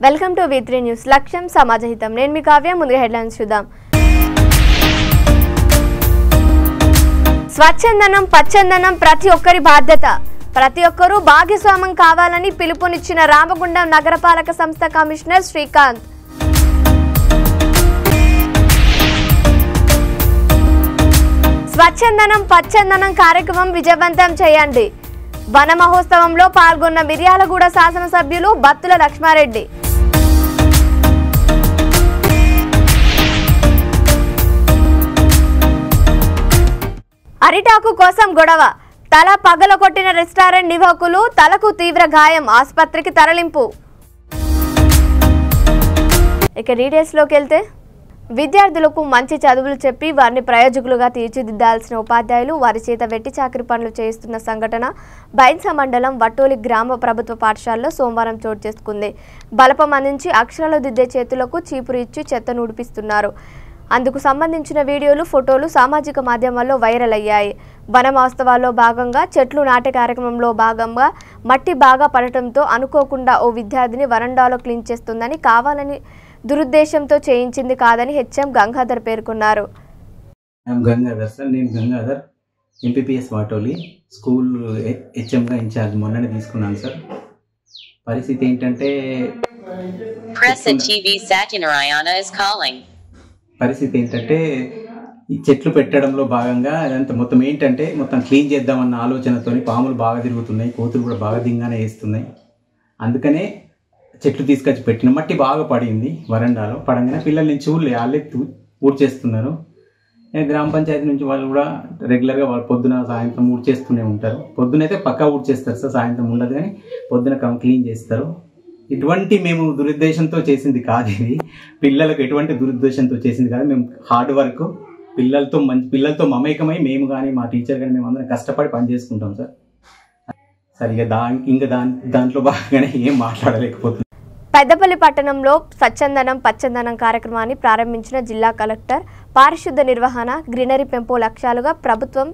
Welcome to V3 news. లక్ష్యం సమాజహితం. నేను మీ కావ్య. ముందుగా హెడ్లైన్స్ చూద్దాం. స్వచ్ఛందనం పచ్చందనం ప్రతి ఒక్కరి బాధ్యత. ప్రతి ఒక్కరూ భాగస్వామ్యం కావాలని పిలుపునిచ్చిన రామగుండం నగరపాలక సంస్థ కమిషనర్ శ్రీకాంత్. స్వచ్ఛందనం పచ్చందనం కార్యక్రమం విజయవంతం చేయండి. వన మహోత్సవంలో పాల్గొన్న మిర్యాలగూడ శాసనసభ్యులు బత్తుల లక్ష్మారెడ్డి. అరిటాకు కోసం గొడవ. తల పగలగొట్టిన రెస్టారెంట్ నిర్వాహకులు. తలకు తీవ్ర గాయం. ఆసుపత్రికి తరలింపు. ఇక డీటెయిల్స్లోకి వెళ్తే, విద్యార్థులకు మంచి చదువులు చెప్పి వారిని ప్రయోజకులుగా తీర్చిదిద్దాల్సిన ఉపాధ్యాయులు వారి చేత వెట్టి చాకరీ పనులు చేయిస్తున్న సంఘటన బైన్సా మండలం వట్టోలి గ్రామ ప్రభుత్వ పాఠశాలలో సోమవారం చోటు చేసుకుంది. బలపం అందించి అక్షరాలు దిద్దే చేతులకు చీపురు ఇచ్చి చెత్తను ఉడిపిస్తున్నారు. అందుకు సంబంధించిన వీడియోలు, ఫోటోలు సామాజిక మాధ్యమాల్లో వైరల్ అయ్యాయి. వన మహోత్సవాల్లో భాగంగా చెట్లు నాటే కార్యక్రమంలో భాగంగా మట్టి బాగా పడటంతో అనుకోకుండా ఓ విద్యార్థిని వరండాలో క్లీన్ చేస్తుందని, కావాలని దురుద్దేశంతో చేయించింది కాదని హెచ్ఎం గంగాధర్ పేర్కొన్నారు. నేను గంగాధర్, ఎంపీపీఎస్ వాటోలి స్కూల్ హెచ్ఎంగా ఇన్ఛార్జ్ మొన్ననే తీసుకున్నాను సార్. పరిస్థితి ఏంటంటే, ఈ చెట్లు పెట్టడంలో భాగంగా అదంతా మొత్తం క్లీన్ చేద్దామన్న ఆలోచనతో పాములు బాగా తిరుగుతున్నాయి, కోతులు కూడా బాగా దింగానే వేస్తున్నాయి. అందుకనే చెట్లు తీసుకొచ్చి పెట్టిన మట్టి బాగా పడింది వరండాలో. పడంగానే పిల్లల నుంచి వాళ్ళే ఊడ్చేస్తున్నారు. గ్రామ పంచాయతీ నుంచి వాళ్ళు కూడా రెగ్యులర్గా వాళ్ళు పొద్దున సాయంత్రం ఊడ్చేస్తూనే ఉంటారు. పొద్దునైతే పక్కా ఊడ్చేస్తారు సార్, సాయంత్రం ఉండదు, కానీ పొద్దున క్లీన్ చేస్తారు. ఇటువంటి మేము దురుద్దేశంతో చేసింది కాదు ఇది. పిల్లలకు ఎటువంటి దురుద్దేశంతో చేసింది కాదు. మేము హార్డ్ వర్క్ పిల్లలతో మమేకమై మేము కానీ మా టీచర్ కానీ మేము అందరం కష్టపడి పని చేసుకుంటాం సార్. సరిగా దాంట్లో బాగానే ఏం మాట్లాడలేకపోతున్నాం. పెద్దపల్లి పట్టణంలో స్వచ్ఛందనం పచ్చందనం కార్యక్రమాన్ని ప్రారంభించిన జిల్లా కలెక్టర్. పారిశుద్ధ నిర్వహణ, గ్రీనరీ పెంపు లక్ష్యాలుగా ప్రభుత్వం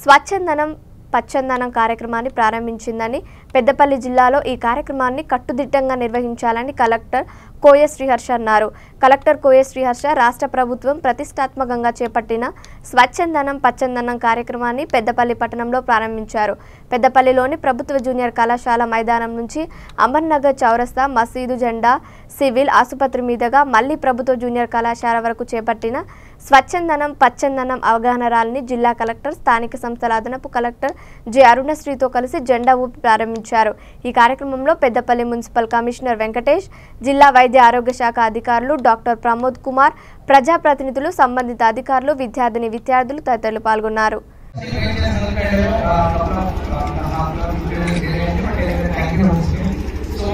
స్వచ్ఛందనం పచ్చందనం కార్యక్రమాన్ని ప్రారంభించిందని, పెద్దపల్లి జిల్లాలో ఈ కార్యక్రమాన్ని కట్టుదిట్టంగా నిర్వహించాలని కలెక్టర్ కోయ శ్రీహర్ష అన్నారు. కలెక్టర్ కోయ శ్రీహర్ష రాష్ట్ర ప్రభుత్వం ప్రతిష్టాత్మకంగా చేపట్టిన స్వచ్ఛందనం పచ్చందనం కార్యక్రమాన్ని పెద్దపల్లి పట్టణంలో ప్రారంభించారు. పెద్దపల్లిలోని ప్రభుత్వ జూనియర్ కళాశాల మైదానం నుంచి అమర్నగర్ చౌరస్తా, మసీదు జెండా, సివిల్ ఆసుపత్రి మీదుగా మళ్లీ ప్రభుత్వ జూనియర్ కళాశాల వరకు చేపట్టిన స్వచ్ఛందనం పచ్చందనం అవగాహన ర్యాలీని జిల్లా కలెక్టర్, స్థానిక సంస్థల అదనపు కలెక్టర్ జె అరుణశ్రీతో కలిసి జెండా ఊపి ప్రారంభించారు. ఈ కార్యక్రమంలో పెద్దపల్లి మున్సిపల్ కమిషనర్ వెంకటేష్, జిల్లా వైద్య ఆరోగ్య శాఖ అధికారులు డాక్టర్ ప్రమోద్ కుమార్, ప్రజాప్రతినిధులు, సంబంధిత అధికారులు, విద్యార్థులు తదితరులు పాల్గొన్నారు.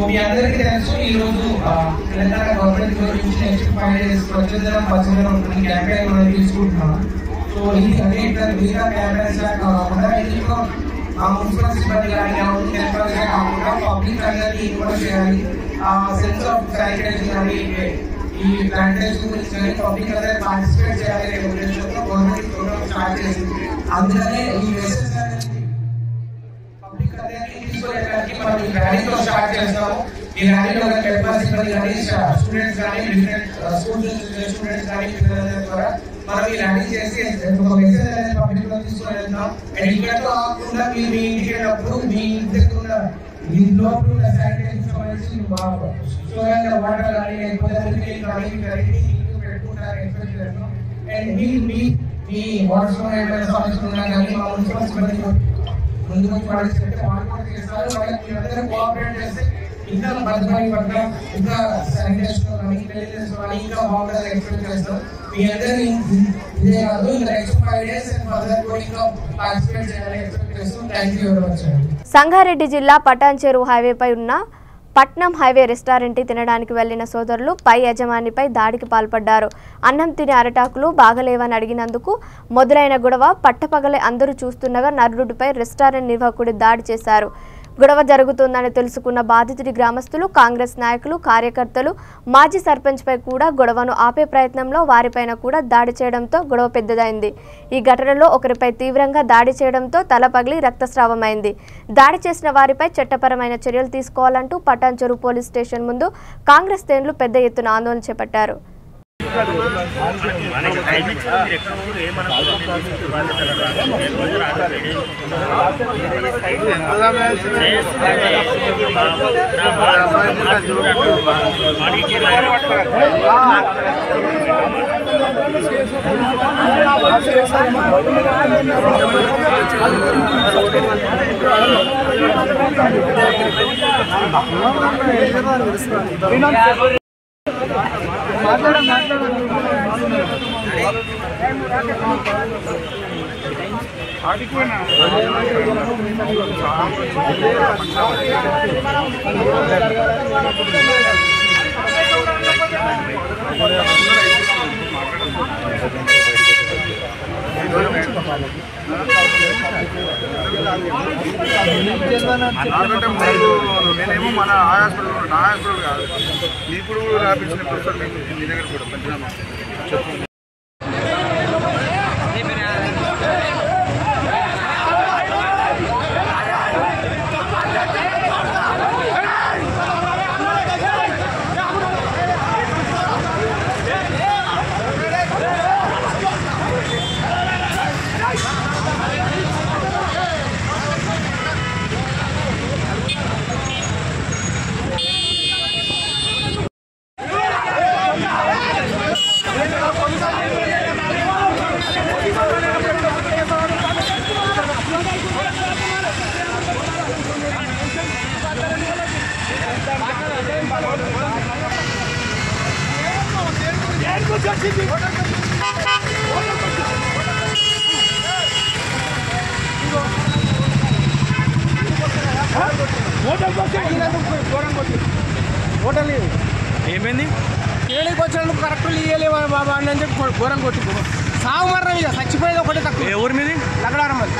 మీ అందరికీ తెలుసు, ఈ రోజు తెలంగాణ గవర్నమెంట్ నుంచి నెక్స్ట్ 5 days స్వచ్ఛందనం పచ్చందనం క్యాంపెయిన్ మనం తీసుకుంటున్నాం. సో ఇది అదే మిగతా క్యాంపెయిన్స్ కాకుండా ఇందులో మున్సిపల్ సిబ్బంది కానీ కాకుండా పబ్లిక్ అందరికీ ఇన్వాల్వ్ చేయాలి. సెన్స్ ఆఫ్ శానిటైజేషన్ కానీ ఈ ప్లాంటేషన్ గురించి కానీ పబ్లిక్ అందరూ పార్టిసిపేట్ చేయాలనే ఉద్దేశంతో గవర్నమెంట్ ప్రోగ్రామ్ స్టార్ట్ చేసింది. అందుకనే ఈ మెసేజ్ పబ్లిక్ అందరికీ తీసుకునేదానికి మనం ఈ ర్యాలీతో స్టార్ట్ చేస్తాము. ఈ ర్యాలీలో సిబ్బంది కానీ స్టూడెంట్స్ కానీ డిఫరెంట్ స్కూల్స్ స్టూడెంట్స్ కానీ పిల్లలందరి ద్వారా మనం ఈ ర్యాలీ చేసి ఒక మెసేజ్ అనేది పబ్లిక్ లో తీసుకుని వెళ్తాం. అండ్ ఇక్కడ కాకుండా మీ ఇంటికి వెళ్ళినప్పుడు మీ ఇంటి దగ్గర ఉన్న ఇంట్లో శానిటైజేషన్ సంబంధించి వాటర్ కానీ పెట్టుకుంటారు ఎక్స్పెక్ట్ చేస్తాం. అండ్ మీ వాటర్ ఏమైనా సమస్యలు ఉన్నా కానీ మా మున్సిపల్ సిబ్బంది ముందుకు పాటిస్తే వాళ్ళు కూడా చేస్తారు. వాళ్ళకి అందరూ కోఆపరేట్ చేస్తే ఇంకా భద్రత పట్ల ఇంకా శానిటేషన్ కానీ క్లీన్‌నెస్ కానీ ఇంకా బాగుంటుందని ఎక్స్పెక్ట్ చేస్తాం. మీ అందరినీ ఇదే కాదు, ఇంకా నెక్స్ట్ 5 days ఫర్దర్ కూడా ఇంకా పార్టిసిపేట్ చేయాలని ఎక్స్పెక్ట్ చేస్తాం. Thank you very much. Sangareddy జిల్లా పటాన్ చెరువు హైవేపై ఉన్న పట్నం హైవే రెస్టారెంట్ తినడానికి వెళ్లిన సోదరులు పై యజమానిపై దాడికి పాల్పడ్డారు. అన్నం తినే అరటాకులు బాగలేవని అడిగినందుకు మొదలైన గొడవ పట్టపగలే అందరూ చూస్తుండగా నరుడిపై రెస్టారెంట్ నిర్వాహకుడు దాడి చేశారు. గొడవ జరుగుతుందని తెలుసుకున్న బాధితుడి గ్రామస్తులు, కాంగ్రెస్ నాయకులు, కార్యకర్తలు మాజీ సర్పంచ్పై కూడా గొడవను ఆపే ప్రయత్నంలో వారిపైన కూడా దాడి చేయడంతో గొడవ పెద్దదైంది. ఈ ఘటనలో ఒకరిపై తీవ్రంగా దాడి చేయడంతో తల పగిలి రక్తస్రావమైంది. దాడి చేసిన వారిపై చట్టపరమైన చర్యలు తీసుకోవాలంటూ పటాన్చెరు పోలీస్ స్టేషన్ ముందు కాంగ్రెస్ శ్రేణులు పెద్ద ఎత్తున ఆందోళన చేపట్టారు. నేనేమో మన హాస్పిటల్ నా హాస్పిటల్ కాదు ఇప్పుడు రాపించిన ప్రొఫెసర్ మీ దగ్గర కూడా పంచనామా చెప్పండి. ఏమైంది ఏడికి వచ్చినందుకు కరెక్ట్ ఇయ్యలేవు బాబా అని చెప్పి ఘోరం కొట్టుకో సాగు మరణం ఇక చచ్చిపోయేది ఒకటే తక్కువ. ఎవరి మీద లగడారం అది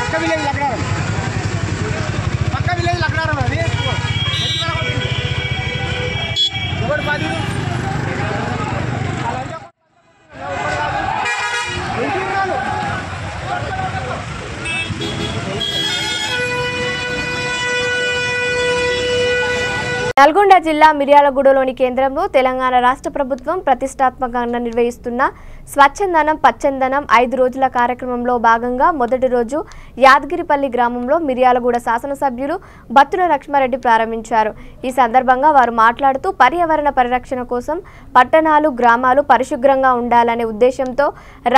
పక్క విలేజ్ లగడారం అది ఇంకోటి బాధ్యుడు నల్గొండ జిల్లా మిర్యాలగూడలోని కేంద్రంలో తెలంగాణ రాష్ట్ర ప్రభుత్వం ప్రతిష్టాత్మకంగా నిర్వహిస్తున్న స్వచ్ఛందనం పచ్చందనం 5 రోజుల కార్యక్రమంలో భాగంగా మొదటి రోజు యాదగిరిపల్లి గ్రామంలో మిర్యాలగూడ శాసనసభ్యులు బత్తుల లక్ష్మారెడ్డి ప్రారంభించారు. ఈ సందర్భంగా వారు మాట్లాడుతూ పర్యావరణ పరిరక్షణ కోసం పట్టణాలు, గ్రామాలు పరిశుభ్రంగా ఉండాలనే ఉద్దేశంతో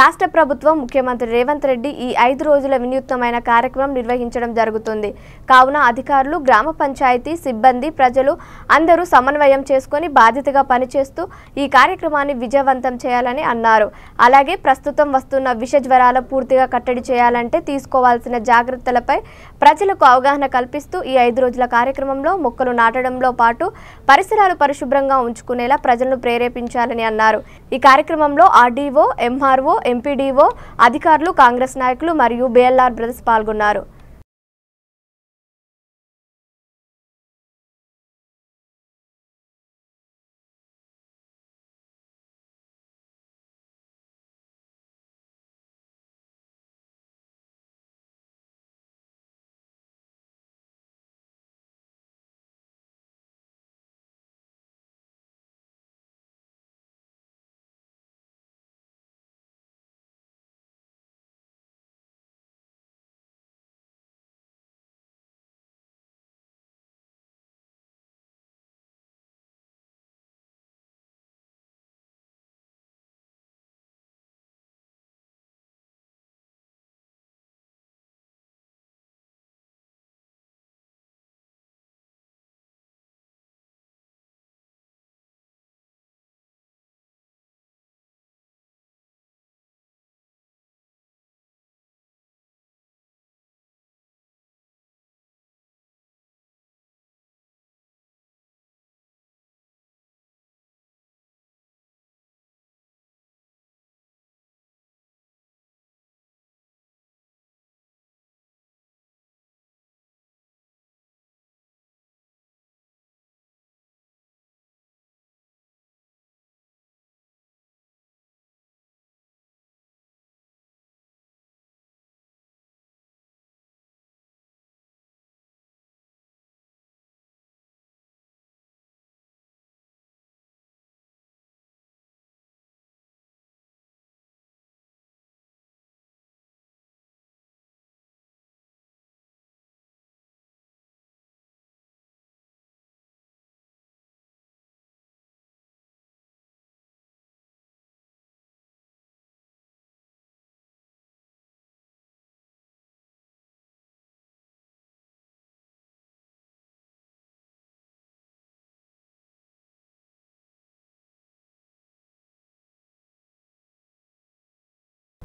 రాష్ట్ర ప్రభుత్వం ముఖ్యమంత్రి రేవంత్ రెడ్డి ఈ 5 రోజుల వినూత్నమైన కార్యక్రమం నిర్వహించడం జరుగుతుంది. కావున అధికారులు, గ్రామ పంచాయతీ సిబ్బంది, ప్రజలు అందరూ సమన్వయం చేసుకొని బాధ్యతగా పనిచేస్తూ ఈ కార్యక్రమాన్ని విజయవంతం చేయాలని అన్నారు. అలాగే ప్రస్తుతం వస్తున్న విష జ్వరాల పూర్తిగా కట్టడి చేయాలంటే తీసుకోవాల్సిన జాగ్రత్తలపై ప్రజలకు అవగాహన కల్పిస్తూ ఈ 5 రోజుల కార్యక్రమంలో మొక్కలు నాటడంలో పాటు పరిసరాలు పరిశుభ్రంగా ఉంచుకునేలా ప్రజలను ప్రేరేపించాలని అన్నారు. ఈ కార్యక్రమంలో ఆర్డీఓ, ఎంఆర్ఓ, ఎంపీడీఓ, అధికారులు, కాంగ్రెస్ నాయకులు మరియు బిఎల్ఆర్ బ్రదర్స్ పాల్గొన్నారు.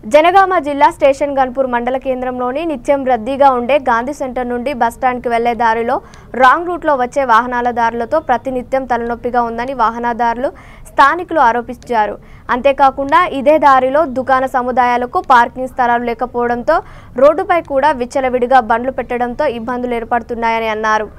జనగామ జిల్లా స్టేషన్ గన్పూర్ మండల కేంద్రంలోని నిత్యం రద్దీగా ఉండే గాంధీ సెంటర్ నుండి బస్టాండ్కి వెళ్లే దారిలో రాంగ్ రూట్లో వచ్చే వాహనాల దారులతో ప్రతినిత్యం తలనొప్పిగా ఉందని వాహనదారులు స్థానికులు ఆరోపించారు. అంతేకాకుండా ఇదే దారిలో దుకాణ సముదాయాలకు పార్కింగ్ స్థలాలు లేకపోవడంతో రోడ్డుపై కూడా విచ్చలవిడిగా బండ్లు పెట్టడంతో ఇబ్బందులు ఏర్పడుతున్నాయని అన్నారు.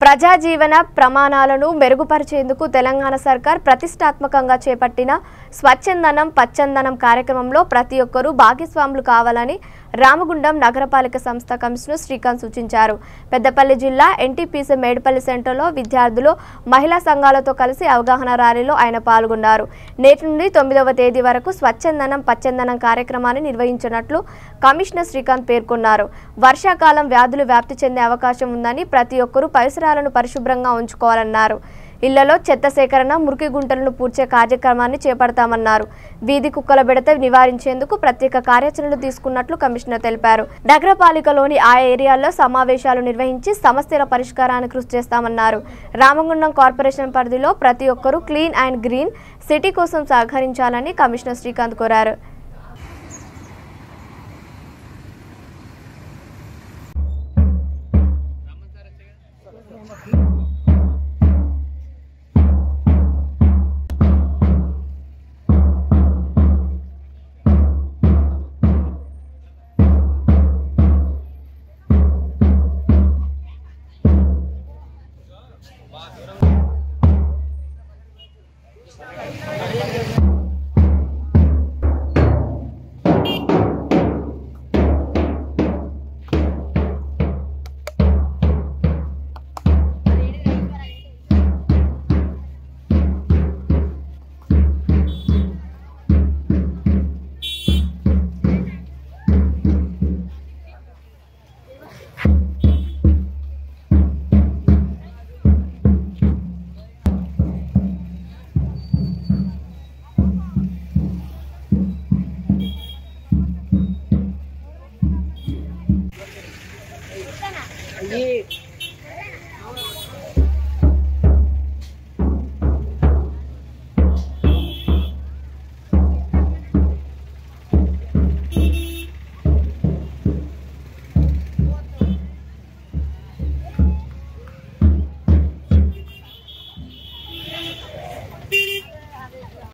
ప్రజా జీవన ప్రమాణాలను మెరుగుపరిచేందుకు తెలంగాణ సర్కార్ ప్రతిష్టాత్మకంగా చేపట్టిన స్వచ్ఛందనం పచ్చందనం కార్యక్రమంలో ప్రతి ఒక్కరూ భాగస్వాములు కావాలని రామగుండం నగరపాలిక సంస్థ కమిషనర్ శ్రీకాంత్ సూచించారు. పెద్దపల్లి జిల్లా ఎన్టీపీసీ మేడ్పల్లి సెంటర్లో విద్యార్థులు మహిళా సంఘాలతో కలిసి అవగాహన ర్యాలీలో ఆయన పాల్గొన్నారు. నేటి నుండి 9వ తేదీ వరకు స్వచ్ఛందనం పచ్చందనం కార్యక్రమాన్ని నిర్వహించినట్లు కమిషనర్ శ్రీకాంత్ పేర్కొన్నారు. వర్షాకాలం వ్యాధులు వ్యాప్తి చెందే అవకాశం ఉందని ప్రతి ఒక్కరూ పరిసరాలను పరిశుభ్రంగా ఉంచుకోవాలన్నారు. ఇళ్లలో చెత్త సేకరణ మురికి గుంటలను పూడ్చే కార్యక్రమాన్ని చేపడతామన్నారు. వీధి కుక్కల బెడత నివారించేందుకు ప్రత్యేక కార్యాచరణలు తీసుకున్నట్లు కమిషనర్ తెలిపారు. నగరపాలికలోని ఆయా ఏరియాల్లో సమావేశాలు నిర్వహించి సమస్యల పరిష్కారానికి కృషి చేస్తామన్నారు. రామగుండం కార్పొరేషన్ పరిధిలో ప్రతి ఒక్కరూ క్లీన్ అండ్ గ్రీన్ సిటీ కోసం సహకరించాలని కమిషనర్ శ్రీకాంత్ కోరారు.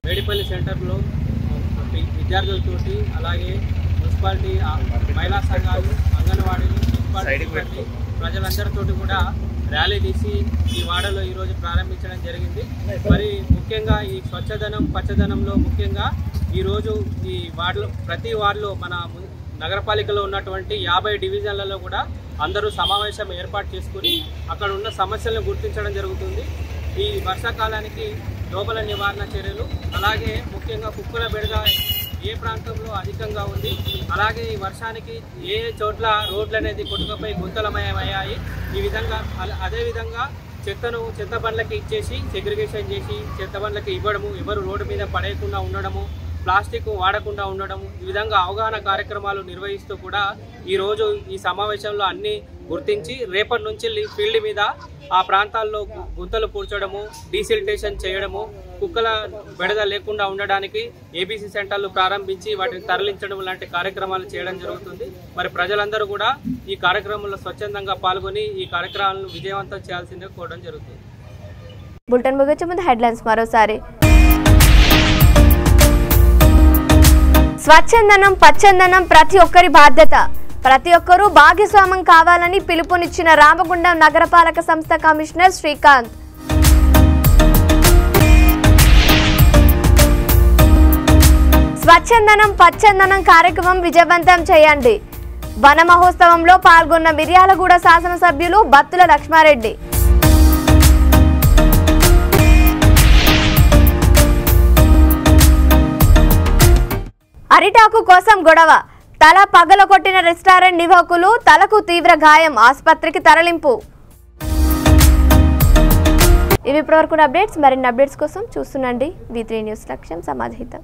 మేడిపల్లి సెంటర్లో విద్యార్థులతోటి అలాగే మున్సిపాలిటీ మహిళా సంఘాలు అంగన్వాడీలు మున్సిపాలిటీ ప్రజలందరితోటి కూడా ర్యాలీ తీసి ఈ వాడలో ఈరోజు ప్రారంభించడం జరిగింది. మరి ముఖ్యంగా ఈ స్వచ్ఛదనం పచ్చదనంలో ముఖ్యంగా ఈరోజు ఈ వార్డులో ప్రతి వార్డులో మన నగరపాలికలో ఉన్నటువంటి 50 డివిజన్లలో కూడా అందరూ సమావేశం ఏర్పాటు చేసుకుని అక్కడ ఉన్న సమస్యలను గుర్తించడం జరుగుతుంది. ఈ వర్షాకాలానికి దోమల నివారణ చర్యలు అలాగే ముఖ్యంగా కుక్కల బెడద ఏ ప్రాంతంలో అధికంగా ఉంది, అలాగే ఈ వర్షానికి ఏ చోట్ల రోడ్లు అనేది కొట్టుకపోయి గుంతలమయమయ్యాయి, ఈ విధంగా అదేవిధంగా చెత్త బండ్లకి ఇచ్చేసి సెగ్రిగేషన్ చేసి చెత్త బండ్లకి ఇవ్వడము, ఎవరు రోడ్డు మీద పడేయకుండా ఉండడము, ప్లాస్టిక్ వాడకుండా ఉండడం, ఈ విధంగా అవగాహన కార్యక్రమాలు నిర్వహిస్తూ కూడా ఈరోజు ఈ సమావేశంలో అన్ని గుర్తించి రేపటి నుంచి ఫీల్డ్ మీద ఆ ప్రాంతాల్లో గుంతలు పూడ్చడము, డీసిల్టేషన్ చేయడము, కుక్కల బెడద లేకుండా ఉండడానికి ఏబీసీ సెంటర్లు ప్రారంభించి వాటిని తరలించడం లాంటి కార్యక్రమాలు చేయడం జరుగుతుంది. మరి ప్రజలందరూ కూడా ఈ కార్యక్రమంలో స్వచ్ఛందంగా పాల్గొని ఈ కార్యక్రమాలను విజయవంతం చేయాల్సిందిగా కోరడం జరుగుతుంది. బులెటిన్ ముగించే ముందు హెడ్లైన్స్ మరోసారి. స్వచ్ఛందనం పచ్చందనం ప్రతి ఒక్కరి బాధ్యత, ప్రతి ఒక్కరూ భాగస్వామ్యం కావాలని పిలుపునిచ్చిన రామగుండం నగరపాలక సంస్థ కమిషనర్ శ్రీకాంత్. స్వచ్ఛందనం పచ్చందనం కార్యక్రమం విజయవంతం చేయండి. వన మహోత్సవంలో పాల్గొన్న మిర్యాలగూడ శాసనసభ్యులు బత్తుల లక్ష్మారెడ్డి. అరిటాకు కోసం గొడవ, తల పగలగొట్టిన రెస్టారెంట్ నిర్వాహకులు, తలకు తీవ్ర గాయం, ఆసుపత్రికి తరలింపు. ఇవి ఇప్పటివరకు అప్డేట్స్. మరిన్ని అప్డేట్స్ కోసం చూస్తుండండి V3 న్యూస్. లక్ష్యం సమాధితం.